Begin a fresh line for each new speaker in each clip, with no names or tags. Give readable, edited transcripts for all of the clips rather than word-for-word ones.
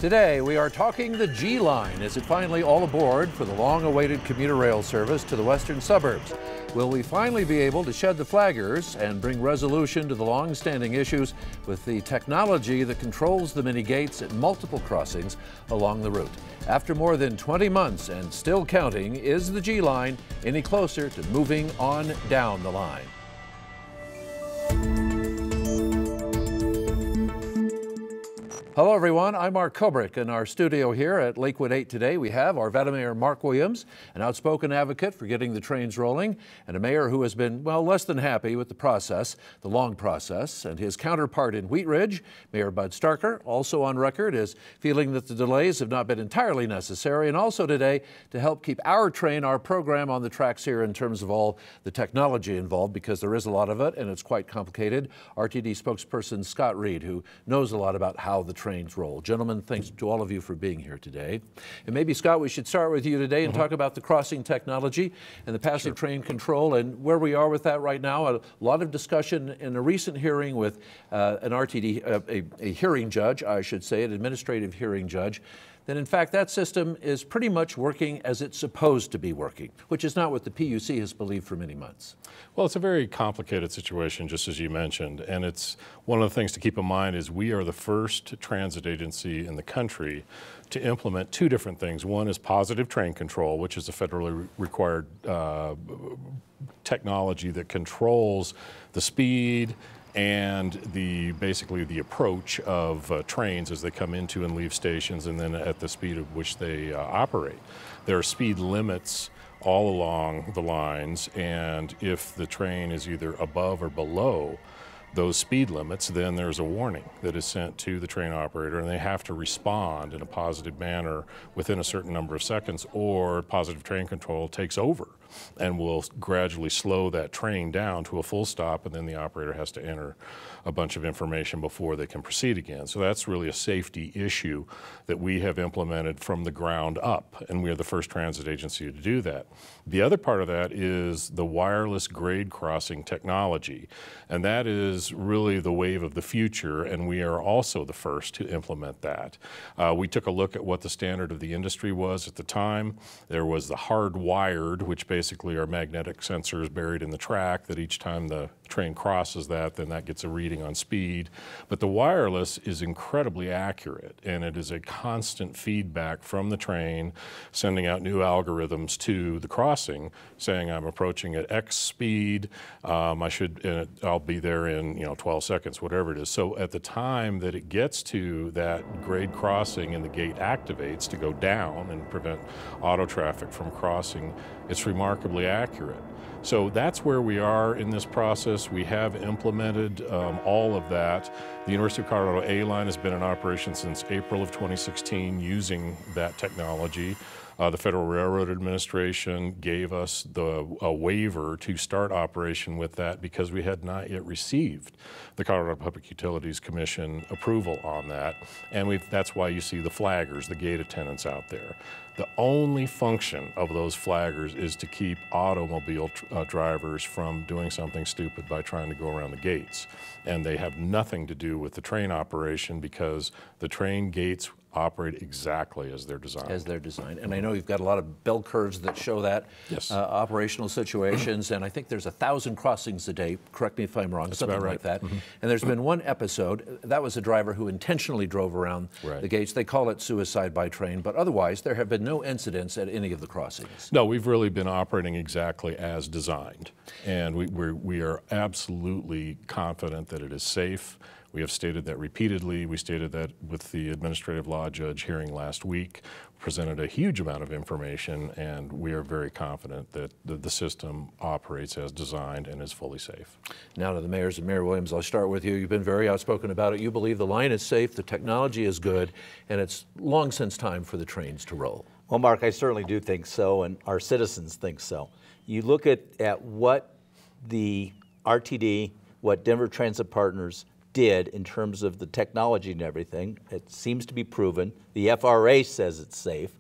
Today, we are talking the G Line. Is it finally all aboard for the long-awaited commuter rail service to the western suburbs? Will we finally be able to shed the flaggers and bring resolution to the long-standing issues with the technology that controls the mini gates at multiple crossings along the route? After more than 20 months and still counting, is the G Line any closer to moving on down the line? Hello everyone, I'm Mark Koebrich. In our studio here at Lakewood 8 today, we have Arvada Mayor Mark Williams, an outspoken advocate for getting the trains rolling, and a mayor who has been, well, less than happy with the process, the long process, and his counterpart in Wheat Ridge, Mayor Bud Starker, also on record as feeling that the delays have not been entirely necessary, and also today to help keep our train, our program on the tracks here in terms of all the technology involved, because there is a lot of it and it's quite complicated. RTD spokesperson Scott Reed, who knows a lot about how the trains roll. Gentlemen, thanks to all of you for being here today. And maybe, Scott, we should start with you today and talk about the crossing technology and the passive train control and where we are with that right now. A lot of discussion in a recent hearing with an RTD, a hearing judge, I should say, an administrative hearing judge, that in fact that system is pretty much working as it's supposed to be working, which is not what the PUC has believed for many months.
Well, it's a very complicated situation, just as you mentioned, and it's one of the things to keep in mind is we are the first transit agency in the country to implement two different things. One is positive train control, which is a federally required technology that controls the speed and basically the approach of trains as they come into and leave stations, and then at the speed at which they operate. There are speed limits all along the lines, and if the train is either above or below those speed limits, then there's a warning that is sent to the train operator, and they have to respond in a positive manner within a certain number of seconds, or positive train control takes over and will gradually slow that train down to a full stop, and then the operator has to enter a bunch of information before they can proceed again. So that's really a safety issue that we have implemented from the ground up, and we are the first transit agency to do that. The other part of that is the wireless grade crossing technology, and that is really the wave of the future, and we are also the first to implement that. We took a look at what the standard of the industry was at the time. There was the hardwired, which basically are magnetic sensors buried in the track that each time the train crosses that, then that gets a reading on speed. But the wireless is incredibly accurate, and it is a constant feedback from the train, sending out new algorithms to the crossing, saying I'm approaching at X speed, I'll be there in 12 seconds, whatever it is. So at the time that it gets to that grade crossing and the gate activates to go down and prevent auto traffic from crossing, it's remarkably accurate. So that's where we are in this process. We have implemented all of that. The University of Colorado A line has been in operation since April of 2016 using that technology. The Federal Railroad Administration gave us a waiver to start operation with that because we had not yet received the Colorado Public Utilities Commission approval on that. And that's why you see the flaggers, the gate attendants out there. The only function of those flaggers is to keep automobile drivers from doing something stupid by trying to go around the gates. And they have nothing to do with the train operation because the train gates operate exactly as they're designed.
As they're designed. And I know you've got a lot of bell curves that show that,
yes.
Operational situations, and I think there's 1,000 crossings a day, correct me if I'm wrong,
That's
something
about right.
like that. And there's been one episode, that was a driver who intentionally drove around the gates. They call it suicide by train, but otherwise there have been no incidents at any of the crossings.
No, we've really been operating exactly as designed, and we are absolutely confident that it is safe. We have stated that repeatedly. We stated that with the administrative law judge hearing last week, presented a huge amount of information, and we are very confident that the system operates as designed and is fully safe.
Now to the mayors, and Mayor Williams, I'll start with you. You've been very outspoken about it. You believe the line is safe, the technology is good, and it's long since time for the trains to roll.
Well, Mark, I certainly do think so, and our citizens think so. You look at what the RTD, what Denver Transit Partners did in terms of the technology and everything. It seems to be proven. The FRA says it's safe.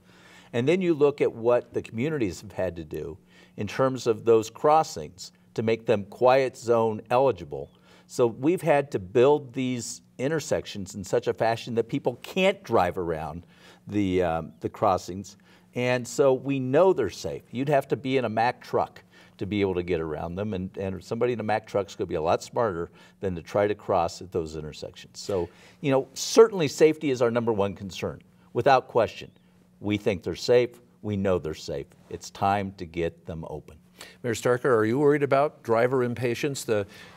And then you look at what the communities have had to do in terms of those crossings to make them quiet zone eligible. So we've had to build these intersections in such a fashion that people can't drive around the crossings. And so we know they're safe. You'd have to be in a Mack truck to be able to get around them, and somebody in a Mack truck's going to be a lot smarter than to try to cross at those intersections. So, you know, certainly safety is our #1 concern, without question. We think they're safe. We know they're safe. It's time to get them open.
Mayor Starker, are you worried about driver impatience?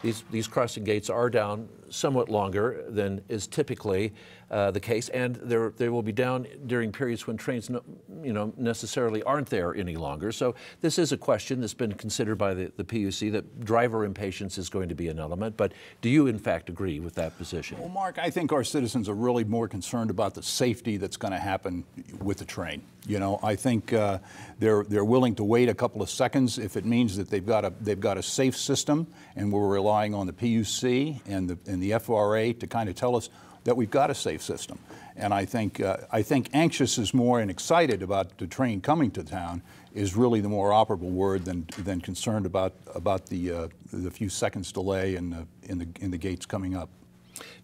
These crossing gates are down somewhat longer than is typically the case, and they will be down during periods when trains, necessarily aren't there any longer. So this is a question that's been considered by the PUC, that driver impatience is going to be an element. But do you, in fact, agree with that position?
Well, Mark, I think our citizens are really more concerned about the safety that's going to happen with the train. You know, I think they're willing to wait a couple of seconds if it means that they've got a safe system, and we're relying on the PUC and the FRA to kind of tell us that we've got a safe system. And I think anxious is more, and excited about the train coming to town is really the more operable word than concerned about the few seconds delay in the gates coming up.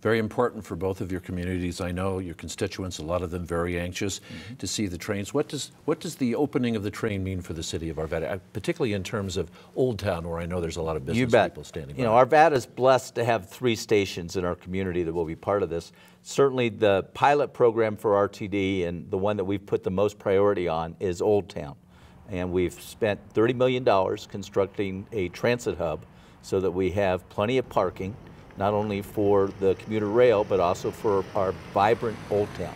Very important for both of your communities. I know your constituents, a lot of them very anxious to see the trains. What does the opening of the train mean for the city of Arvada, particularly in terms of Old Town, where I know there's a lot of business people standing by?
You know, Arvada's blessed to have 3 stations in our community that will be part of this. Certainly the pilot program for RTD, and the one that we've put the most priority on, is Old Town. And we've spent $30 million constructing a transit hub so that we have plenty of parking, not only for the commuter rail, but also for our vibrant Old Town.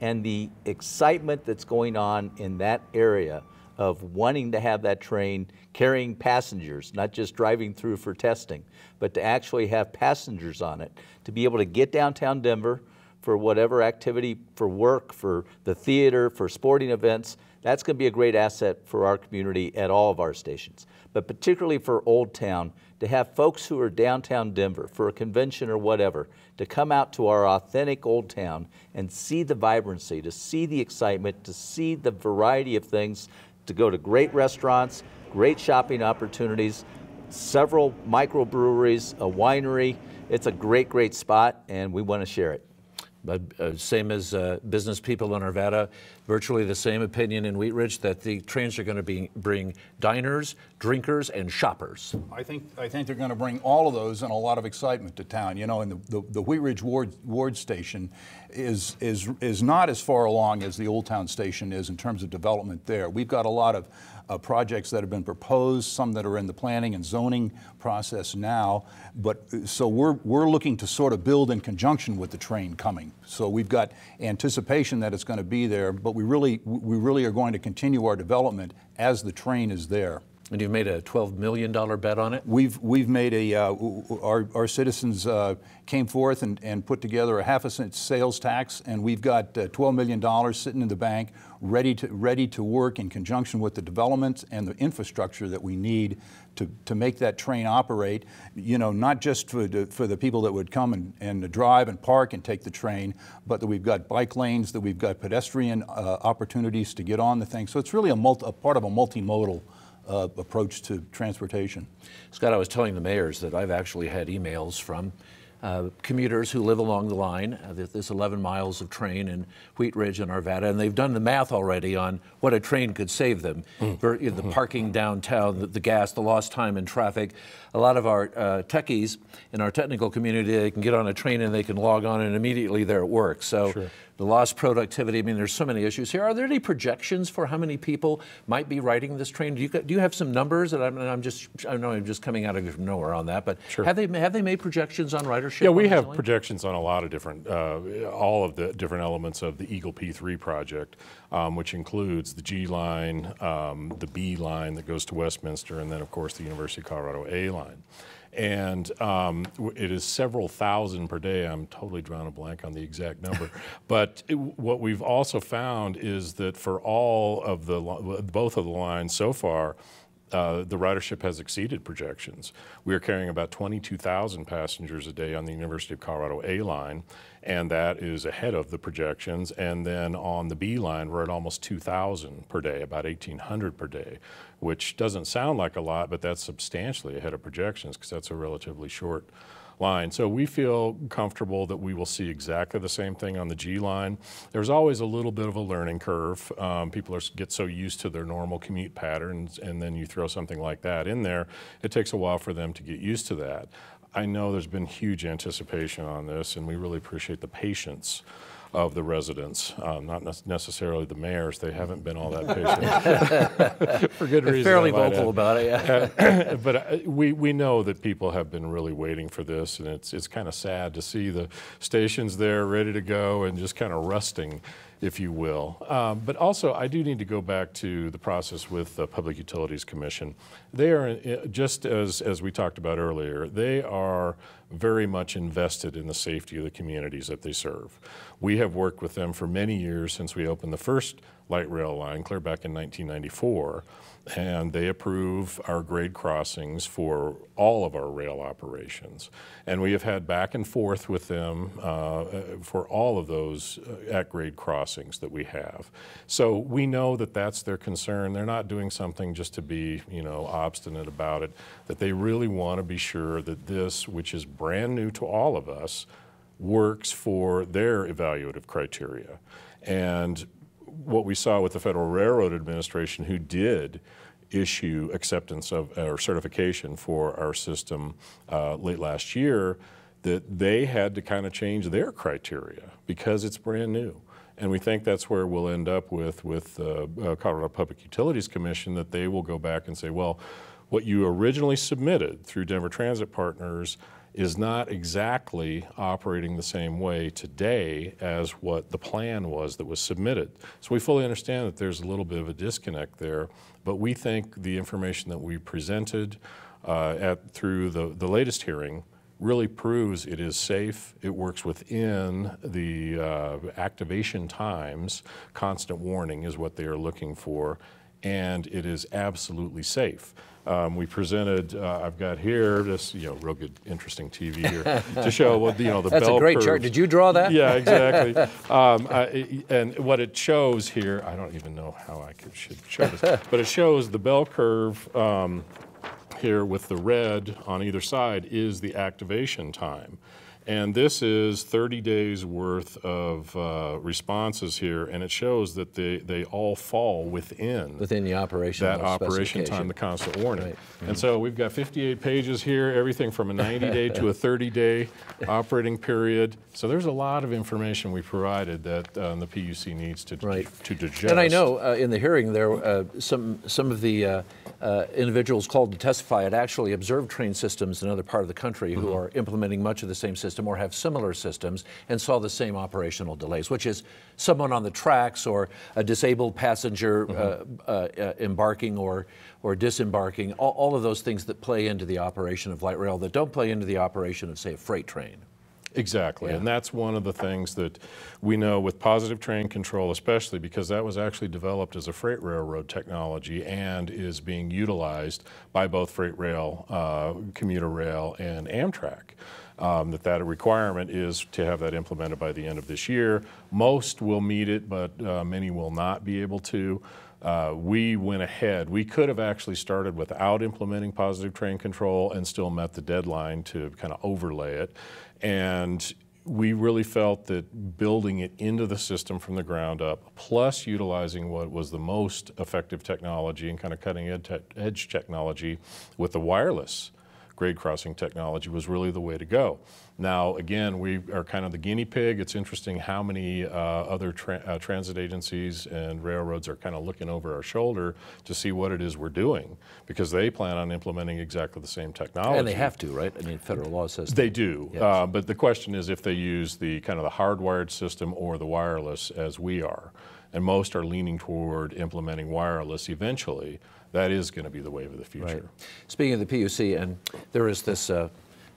And the excitement that's going on in that area of wanting to have that train carrying passengers, not just driving through for testing, but to actually have passengers on it, to be able to get downtown Denver for whatever activity, for work, for the theater, for sporting events, that's going to be a great asset for our community at all of our stations. But particularly for Old Town, to have folks who are downtown Denver for a convention or whatever, to come out to our authentic Old Town and see the vibrancy, to see the excitement, to see the variety of things, to go to great restaurants, great shopping opportunities, several microbreweries, a winery. It's a great, great spot, and we want to share it.
But same as business people in Arvada, virtually the same opinion in Wheat Ridge, that the trains are going to bring diners, drinkers, and shoppers.
I think they're going to bring all of those and a lot of excitement to town. You know, and the Wheat Ridge Ward station is not as far along as the Old Town station is in terms of development there. We've got a lot of projects that have been proposed, some that are in the planning and zoning process now, but so we're looking to sort of build in conjunction with the train coming. So we've got anticipation that it's going to be there, but we really are going to continue our development as the train is there.
And you've made a $12 million bet on it?
We've made our citizens came forth and put together a half-a-cent sales tax, and we've got $12 million sitting in the bank, ready to work in conjunction with the development and the infrastructure that we need to make that train operate. You know, not just for the people that would come and drive and park and take the train, but that we've got bike lanes, that we've got pedestrian opportunities to get on the thing. So it's really a part of a multimodal approach to transportation.
Scott, I was telling the mayors that I've actually had emails from commuters who live along the line. There's 11 miles of train in Wheat Ridge and Arvada, and they've done the math already on what a train could save them. For the parking downtown, the gas, the lost time in traffic. A lot of our techies in our technical community, they can get on a train and they can log on and immediately they're at work. So sure. The lost productivity, I mean, there's so many issues here. Are there any projections for how many people might be riding this train? Do you have some numbers? And I know I'm just coming out of nowhere on that, but sure. have they made projections on ridership?
Yeah, we have projections on a lot of different, all of the different elements of the Eagle P3 project, which includes the G line, the B line that goes to Westminster, and then of course the University of Colorado A line. And it is several thousand per day. I'm totally drawing a blank on the exact number. But what we've also found is that for all of both of the lines so far, the ridership has exceeded projections. We are carrying about 22,000 passengers a day on the University of Colorado A line, and that is ahead of the projections. And then on the B line, we're at almost 2,000 per day, about 1,800 per day, which doesn't sound like a lot, but that's substantially ahead of projections because that's a relatively short line. So we feel comfortable that we will see exactly the same thing on the G line. There's always a little bit of a learning curve. People get so used to their normal commute patterns, and then you throw something like that in there, it takes a while for them to get used to that. I know there's been huge anticipation on this, and we really appreciate the patience of the residents, not necessarily the mayors. They haven't been all that patient for good reason.
Fairly vocal about it, yeah.
But we know that people have been really waiting for this, and it's kind of sad to see the stations there ready to go and just kind of rusting, if you will. But also, I do need to go back to the process with the Public Utilities Commission. They are, just as we talked about earlier, they are very much invested in the safety of the communities that they serve. We have worked with them for many years since we opened the first light rail line, clear back in 1994, and they approve our grade crossings for all of our rail operations. And we have had back and forth with them for all of those at-grade crossings that we have. So we know that that's their concern. They're not doing something just to be, obstinate about it, that they really want to be sure that this, which is brand new to all of us, works for their evaluative criteria. And what we saw with the Federal Railroad Administration, who did issue acceptance of or certification for our system late last year, that they had to kind of change their criteria because it's brand new. And we think that's where we'll end up with Colorado Public Utilities Commission, that they will go back and say, well, what you originally submitted through Denver Transit Partners is not exactly operating the same way today as what the plan was that was submitted. So we fully understand that there's a little bit of a disconnect there, but we think the information that we presented through the latest hearing really proves it is safe, it works within the activation times. Constant warning is what they are looking for, and it is absolutely safe. We presented, I've got here this, real good, interesting TV here to show what, the bell curve.
That's a great chart. Did you draw that?
Yeah, exactly. And what it shows here, I don't even know how I should show this, but it shows the bell curve here with the red on either side is the activation time. And this is 30 days worth of responses here, and it shows that they all fall within
the operation
that operation time, the constant warning. Right. Mm-hmm. And so we've got 58 pages here, everything from a 90-day to a 30-day operating period. So there's a lot of information we provided that the PUC needs to digest.
And I know in the hearing there, some of the individuals called to testify had actually observed train systems in another part of the country who are implementing much of the same system or have similar systems and saw the same operational delays, which is someone on the tracks or a disabled passenger embarking or disembarking, all of those things that play into the operation of light rail that don't play into the operation of, say, a freight train.
Exactly, and that's one of the things that we know with positive train control, especially because that was actually developed as a freight railroad technology and is being utilized by both freight rail, commuter rail, and Amtrak. That requirement is to have that implemented by the end of this year. Most will meet it, but many will not be able to. We went ahead. We could have actually started without implementing positive train control and still met the deadline to kind of overlay it. And we really felt that building it into the system from the ground up, plus utilizing what was the most effective technology and kind of cutting edge technology with the wireless grade crossing technology, was really the way to go. Now, again, we are kind of the guinea pig. It's interesting how many other transit agencies and railroads are kind of looking over our shoulder to see what it is we're doing, because they plan on implementing exactly the same technology.
And they have to, right? I mean, federal law says
they do.
Yes.
But the question is if they use the kind of the hardwired system or the wireless, as we are. And most are leaning toward implementing wireless eventually. That is going to be the wave of the future.
Right. Speaking of the PUC, and there is this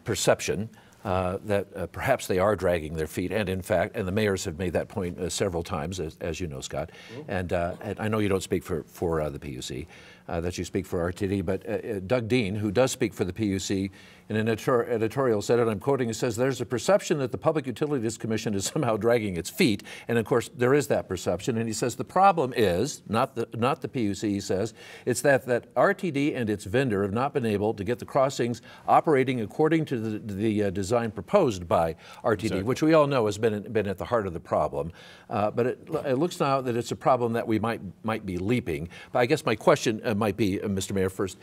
perception that perhaps they are dragging their feet, and in fact, and the mayors have made that point several times, as you know, Scott, and I know you don't speak for the PUC, that you speak for RTD, but Doug Dean, who does speak for the PUC, in an editorial said, and I'm quoting, he says, "There's a perception that the Public Utilities Commission is somehow dragging its feet," and of course there is that perception. And he says the problem is not the PUC. He says it's that RTD and its vendor have not been able to get the crossings operating according to the design proposed by RTD, exactly, which we all know has been at the heart of the problem. But it looks now that it's a problem that we might be leaping. But I guess my question might be, Mr. Mayor, first,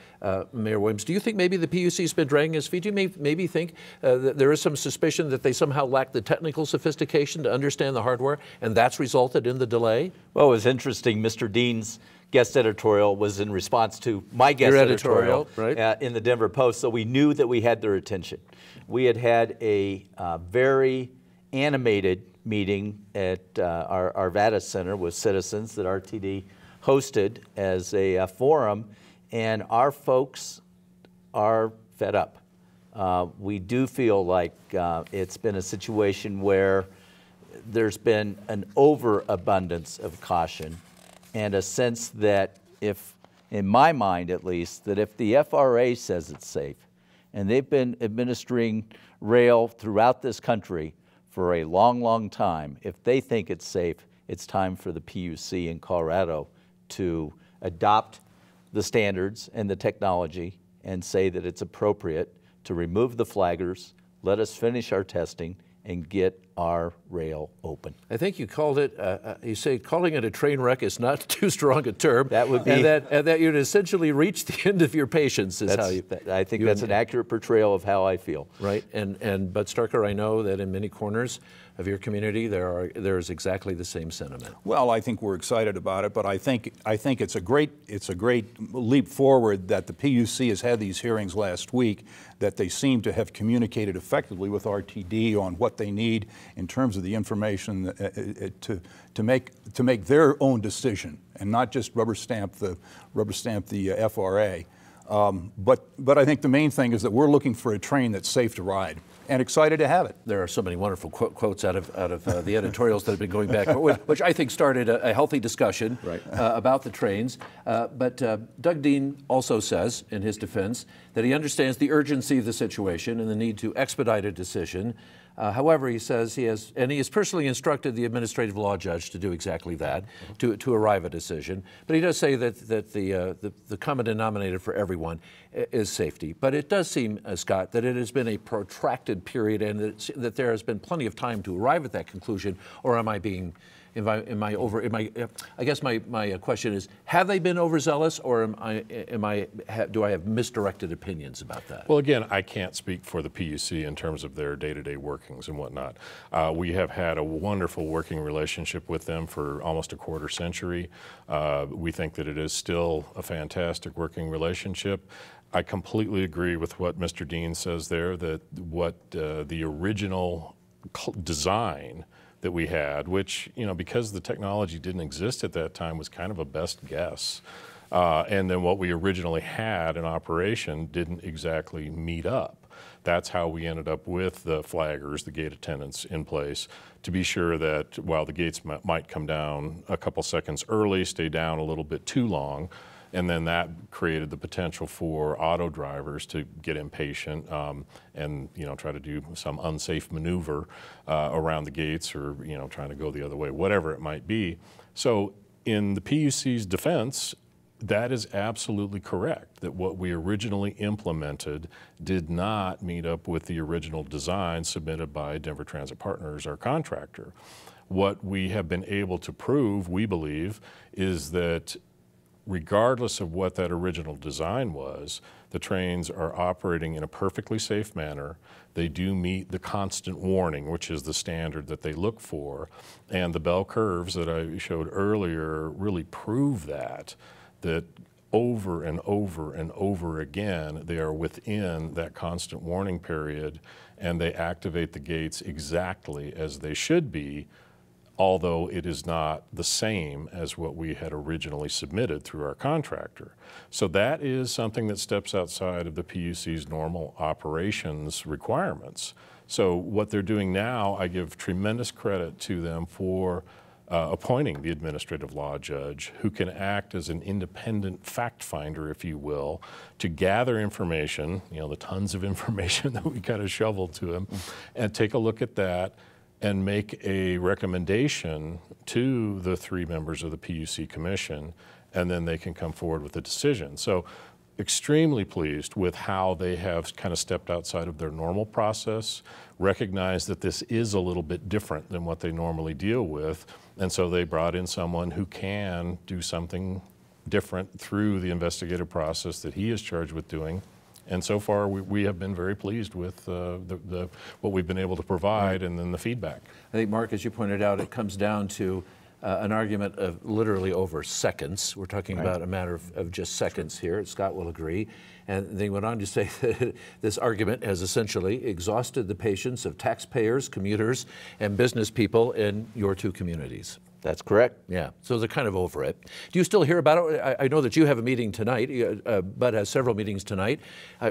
Mayor Williams, do you think maybe the PUC's been dragging its feet? Do you maybe think that there is some suspicion that they somehow lack the technical sophistication to understand the hardware, and that's resulted in the delay?
Well, it was interesting. Mr. Dean's guest editorial was in response to my guest editorial right? In the Denver Post, so we knew that we had their attention. We had a very animated meeting at our Arvada Center with citizens that RTD hosted as a forum, and our folks are fed up. We do feel like it's been a situation where there's been an overabundance of caution and a sense that if, in my mind at least, that if the FRA says it's safe, and they've been administering rail throughout this country for a long, long time, if they think it's safe, it's time for the PUC in Colorado to adopt the standards and the technology and say that it's appropriate to remove the flaggers, let us finish our testing, and get our rail open.
I think you called it, you say calling it a train wreck is not too strong a term.
That would be.
And that you'd essentially reach the end of your patience is how you.
I think that's an accurate portrayal of how I feel.
Right, but Starker, I know that in many corners of your community there's exactly the same sentiment.
Well, I think we're excited about it, but I think it's a great leap forward that the PUC has had these hearings last week, that they seem to have communicated effectively with RTD on what they need in terms of the information to make their own decision and not just rubber stamp the FRA. But I think the main thing is that we're looking for a train that's safe to ride, and excited to have it.
There are so many wonderful quotes out of the editorials that have been going back, which I think started a healthy discussion right. About the trains. But Doug Dean also says, in his defense, that he understands the urgency of the situation and the need to expedite a decision. However, he says he has personally instructed the administrative law judge to do exactly that, to arrive at a decision. But he does say that the common denominator for everyone is safety. But it does seem, Scott, that it has been a protracted period and that there has been plenty of time to arrive at that conclusion. Or am I being? I guess my question is, have they been overzealous, or do I have misdirected opinions about that?
Well, again, I can't speak for the PUC in terms of their day-to-day workings and whatnot. We have had a wonderful working relationship with them for almost a quarter century. We think that it is still a fantastic working relationship. I completely agree with what Mr. Dean says there, that what the original design that we had, which, because the technology didn't exist at that time, was kind of a best guess. And then what we originally had in operation didn't exactly meet up. That's how we ended up with the flaggers, the gate attendants in place, to be sure that while the gates might come down a couple seconds early, stay down a little bit too long, and then that created the potential for auto drivers to get impatient and try to do some unsafe maneuver around the gates, or trying to go the other way, whatever it might be. So in the PUC's defense, that is absolutely correct, that what we originally implemented did not meet up with the original design submitted by Denver Transit Partners, our contractor. What we have been able to prove, we believe, is that regardless of what that original design was, the trains are operating in a perfectly safe manner. They do meet the constant warning, which is the standard that they look for. And the bell curves that I showed earlier really prove that over and over and over again, they are within that constant warning period, and they activate the gates exactly as they should be, although it is not the same as what we had originally submitted through our contractor. So that is something that steps outside of the PUC's normal operations requirements. So what they're doing now, I give tremendous credit to them for appointing the administrative law judge who can act as an independent fact finder, if you will, to gather information, you know, the tons of information that we kind of shoveled to him, and take a look at that and make a recommendation to the 3 members of the PUC Commission, and then they can come forward with a decision. So extremely pleased with how they have kind of stepped outside of their normal process, recognized that this is a little bit different than what they normally deal with, and so they brought in someone who can do something different through the investigative process that he is charged with doing. And so far, we have been very pleased with what we've been able to provide, and then the feedback.
I think, Mark, as you pointed out, it comes down to an argument of literally over seconds. We're talking about a matter of just seconds here. Scott will agree. And they went on to say that this argument has essentially exhausted the patience of taxpayers, commuters, and business people in your 2 communities.
That's correct.
Yeah, so they're kind of over it. Do you still hear about it? I know that you have a meeting tonight, Bud has several meetings tonight.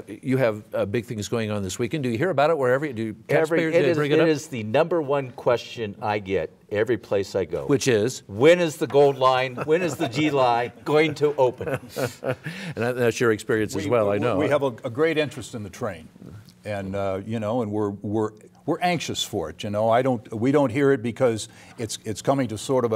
You have big things going on this weekend. Do you hear about it wherever? Do taxpayers bring it up?
It is the #1 question I get every place I go.
Which is?
When is the gold line, when is the G line going to open?
And that's your experience as well, I know.
We have a great interest in the train, and you know, and we're anxious for it. You know, we don't hear it because it's coming to sort of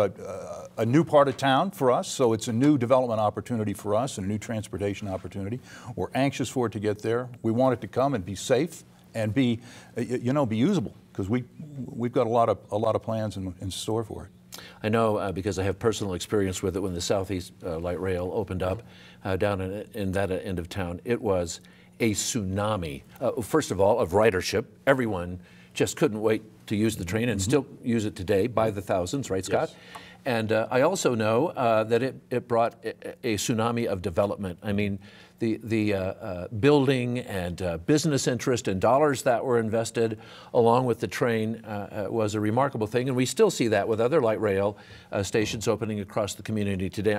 a new part of town for us. So it's a new development opportunity for us, and a new transportation opportunity. We're anxious for it to get there. We want it to come and be safe and be, you know, be usable, because we've got a lot of plans in store for it.
I know because I have personal experience with it when the Southeast Light Rail opened up down in that end of town. It was a tsunami, first of all, of ridership. Everyone just couldn't wait to use the train, and still use it today by the thousands, right, Scott? Yes. And I also know that it brought a tsunami of development. I mean, the building and business interest and dollars that were invested along with the train was a remarkable thing, and we still see that with other light rail stations opening across the community today.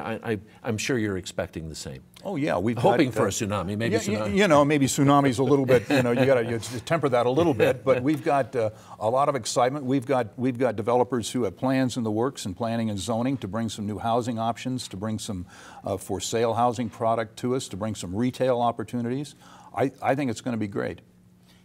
I'm sure you're expecting the same.
Oh yeah, we've
hoping for a tsunami, maybe tsunami.
You know, maybe tsunami's a little bit. You know, you got to temper that a little bit. But we've got a lot of excitement. We've got developers who have plans in the works and planning and zoning to bring some new housing options, to bring some for sale housing product to us, to bring some retail opportunities. I think it's going to be great.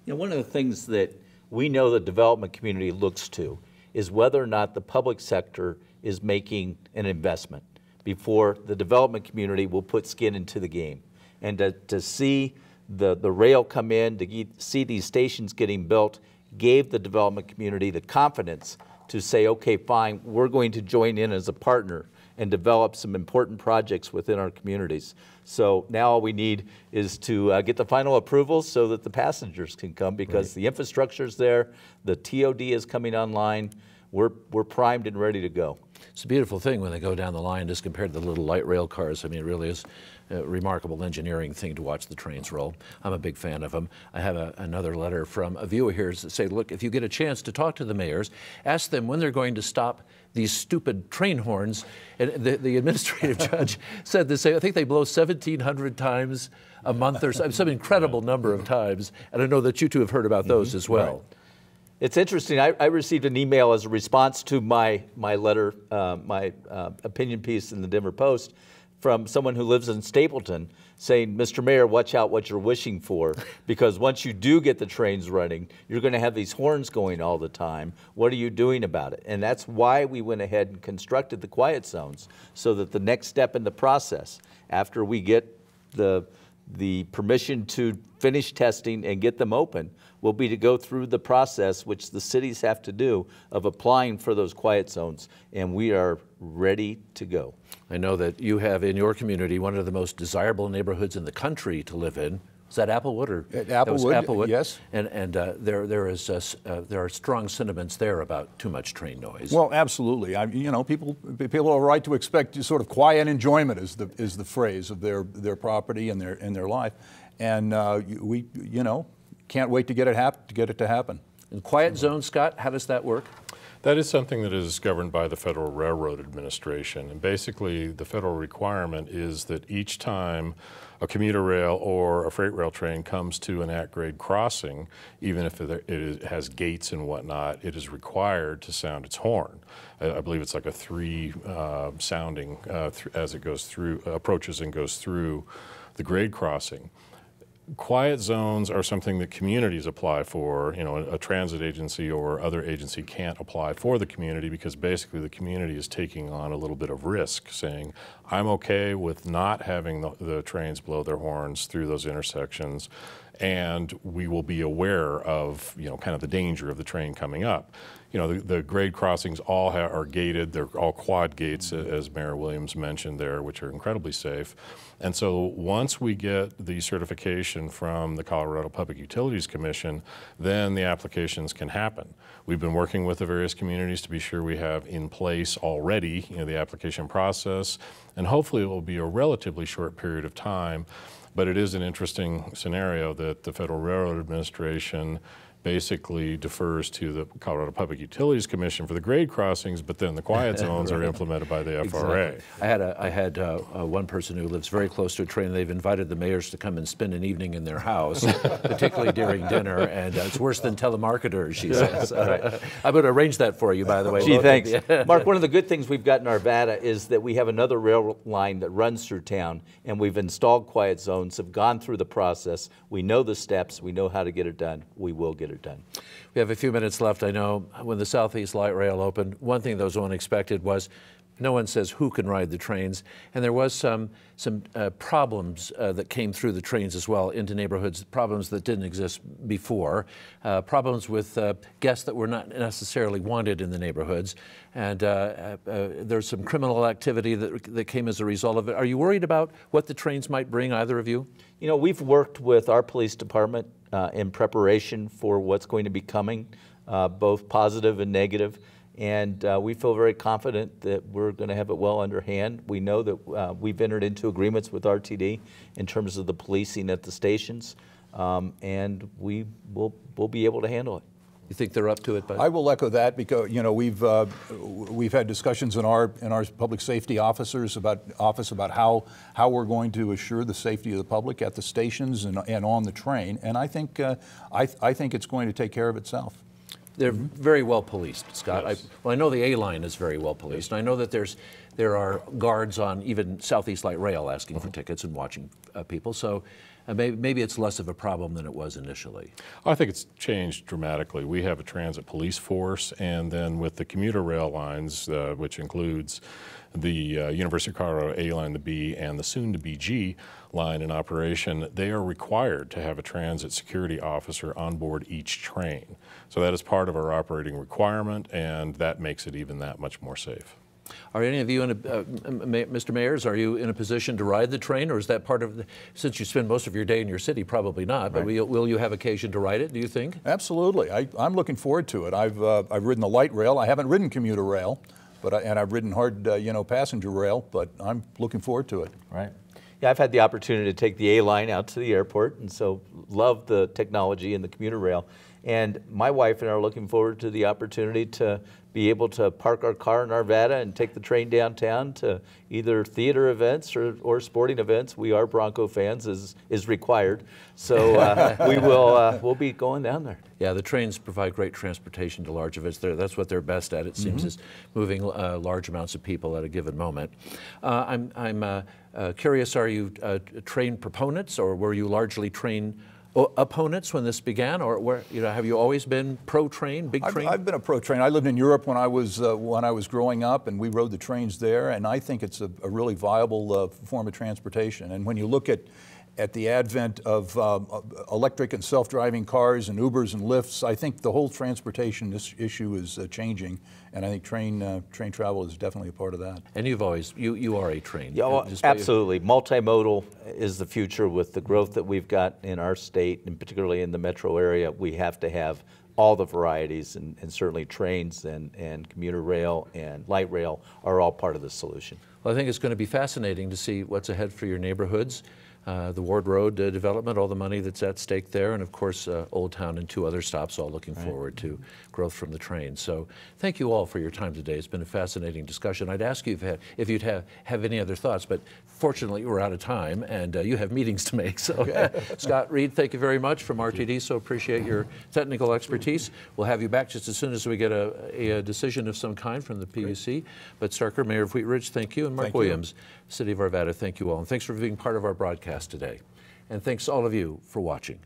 You know, one of the things that we know the development community looks to is whether or not the public sector is making an investment before the development community will put skin into the game. And to see the rail come in, to see these stations getting built, gave the development community the confidence to say, okay, fine, we're going to join in as a partner and develop some important projects within our communities. So now all we need is to get the final approval so that the passengers can come, because the infrastructure's there, the TOD is coming online, we're primed and ready to go.
It's a beautiful thing when they go down the line, just compared to the little light rail cars. I mean, it really is a remarkable engineering thing to watch the trains roll. I'm a big fan of them. I have another letter from a viewer here that say, look, if you get a chance to talk to the mayors, ask them when they're going to stop these stupid train horns. And the administrative judge said the same. I think they blow 1,700 times a month or some incredible number of times. And I know that you two have heard about those as well.
Right. It's interesting. I received an email as a response to my letter, my opinion piece in the Denver Post, from someone who lives in Stapleton, saying, Mr. Mayor, watch out what you're wishing for, because once you do get the trains running, you're going to have these horns going all the time. What are you doing about it? And that's why we went ahead and constructed the quiet zones, so that the next step in the process, after we get the permission to finish testing and get them open, will be to go through the process, which the cities have to do, of applying for those quiet zones, and we are ready to go.
I know that you have in your community one of the most desirable neighborhoods in the country to live in. Is that Applewood or
Applewood? Yes.
And there are strong sentiments there about too much train noise.
Well, absolutely. You know, people are right to expect sort of quiet enjoyment is the phrase of their property and their life, and we can't wait to get it to happen.
And quiet zones, Scott, how does that work?
That is something that is governed by the Federal Railroad Administration. And basically, the federal requirement is that each time a commuter rail or a freight rail train comes to an at-grade crossing, even if it has gates and whatnot, it is required to sound its horn. I believe it's like a 3 sounding as it goes through, approaches and goes through the grade crossing. Quiet zones are something that communities apply for. You know, a transit agency or other agency can't apply for the community because basically the community is taking on a little bit of risk, saying, I'm okay with not having the trains blow their horns through those intersections, and we will be aware of, you know, kind of the danger of the train coming up. You know, the grade crossings all are gated. They're all quad gates, as Mayor Williams mentioned there, which are incredibly safe. And so once we get the certification from the Colorado Public Utilities Commission, then the applications can happen. We've been working with the various communities to be sure we have in place already, you know, the application process, and hopefully it will be a relatively short period of time. But it is an interesting scenario that the Federal Railroad Administration basically defers to the Colorado Public Utilities Commission for the grade crossings, but then the quiet zones are implemented by the FRA.
Exactly. I had one person who lives very close to a train. They've invited the mayors to come and spend an evening in their house, particularly during dinner, and it's worse than telemarketers, she says. I'm going to arrange that for you, by the way.
Gee, thanks. Mark, one of the good things we've got in Arvada is that we have another rail line that runs through town, and we've installed quiet zones, have gone through the process. We know the steps. We know how to get it done. We will get it done.
We have a few minutes left. I know when the Southeast Light Rail opened, one thing that was unexpected was no one says who can ride the trains, and there was some problems that came through the trains as well into neighborhoods, problems that didn't exist before, problems with guests that were not necessarily wanted in the neighborhoods, and there's some criminal activity that came as a result of it. Are you worried about what the trains might bring, either of you?
You know, we've worked with our police department in preparation for what's going to be coming, both positive and negative. And we feel very confident that we're going to have it well underhand. We know that we've entered into agreements with RTD in terms of the policing at the stations, and we'll be able to handle it.
You think they're up to it, Bud?
I will echo that because, you know, we've had discussions in our public safety officers about how we're going to assure the safety of the public at the stations and on the train, and I think it's going to take care of itself.
They're very well policed, Scott.
Yes.
I know the A line is very well policed. I know that there are guards on even Southeast Light Rail asking for tickets and watching people. So maybe it's less of a problem than it was initially.
I think it's changed dramatically. We have a transit police force, and then with the commuter rail lines, which includes the University of Colorado A line, the B, and the soon-to-be G line in operation, they are required to have a transit security officer on board each train. So that is part of our operating requirement, and that makes it even that much more safe.
Are any of you, Mr. Mayors, are you in a position to ride the train, or is that part of since you spend most of your day in your city, probably not, but will you have occasion to ride it, do you think?
Absolutely. I'm looking forward to it. I've ridden the light rail. I haven't ridden commuter rail, and I've ridden hard, passenger rail, but I'm looking forward to it.
Right. Yeah, I've had the opportunity to take the A line out to the airport, and so love the technology and the commuter rail. And my wife and I are looking forward to the opportunity to be able to park our car in Arvada and take the train downtown to either theater events or sporting events. We are Bronco fans, is required. So we'll be going down there.
Yeah, the trains provide great transportation to large events. That's what they're best at, it seems, is moving large amounts of people at a given moment. I'm curious, are you train proponents, or were you largely train opponents when this began, or have you always been pro-train, big train?
I've been a pro-train. I lived in Europe when I was growing up, and we rode the trains there, and I think it's a really viable form of transportation. And when you look at the advent of electric and self-driving cars and Ubers and Lyfts, I think the whole transportation issue is changing, and I think train travel is definitely a part of that.
And you are a train.
Yeah, well, absolutely. Multimodal is the future with the growth that we've got in our state, and particularly in the metro area. We have to have all the varieties, and certainly trains and commuter rail and light rail are all part of the solution.
Well, I think it's going to be fascinating to see what's ahead for your neighborhoods. the Ward Road development, all the money that's at stake there, and of course Old Town and 2 other stops, all looking forward to growth from the train. So thank you all for your time today. It's been a fascinating discussion. I'd ask you if you'd have any other thoughts, but fortunately we're out of time and you have meetings to make. So Scott Reed, thank you very much from RTD, so appreciate your technical expertise. We'll have you back just as soon as we get a decision of some kind from the PUC. But Starker, Mayor of Wheat Ridge, thank you, and Mark Williams, City of Arvada, thank you all. And thanks for being part of our broadcast today. And thanks to all of you for watching.